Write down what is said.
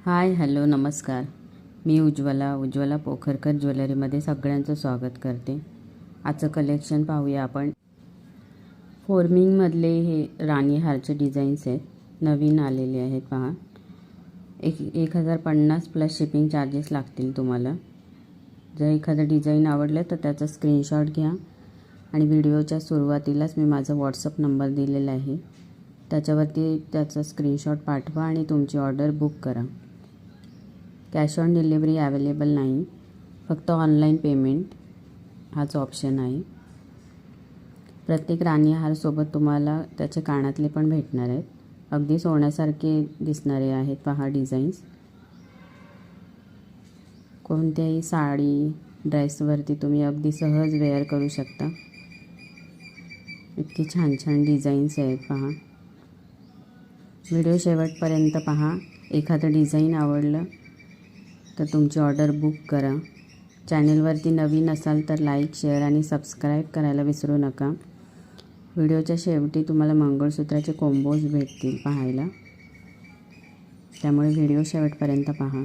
Hi hello नमस्कार. मी उज्ज्वला पोखरकर ज्वेलरीमध्ये सगळ्यांचं स्वागत करते. आजचं कलेक्शन पाहूया आपण. फोर्मिंगमधले हे राणी हारचे डिझाईन्स आहेत, नवीन आलेले आहेत. पहा, 1050 प्लस शिपिंग चार्जेस लागतील तुम्हाला. जर एखादं डिझाईन आवडलं तर त्याचा स्क्रीनशॉट घ्या आणि व्हिडिओच्या सुरुवातीलाच मी माझा व्हॉट्सअप नंबर दिलेला आहे, त्याच्यावरती त्याचा स्क्रीनशॉट पाठवा आणि तुमची ऑर्डर बुक करा. कॅश ऑन डिलिव्हरी अवेलेबल नाही, फक्त ऑनलाईन पेमेंट हाच ऑप्शन आहे. प्रत्येक राणी हारसोबत तुम्हाला त्याचे कानातले पण भेटणार आहेत, अगदी सोन्यासारखे दिसणारे आहेत. पहा डिझाईन्स, कोणत्याही साडी ड्रेसवरती तुम्ही अगदी सहज वेअर करू शकता. इतकी छान छान डिझाईन्स आहेत. पहा, व्हिडिओ शेवटपर्यंत पहा. एखादं डिझाईन आवडलं तर तुमची ऑर्डर बुक करा. चॅनलवरती नवीन असाल तर लाईक, शेअर आणि सबस्क्राईब करायला विसरू नका. व्हिडिओच्या शेवटी तुम्हाला मंगळसूत्राचे कॉम्बोज भेटतील पाहायला, त्यामुळे व्हिडिओ शेवटपर्यंत पहा.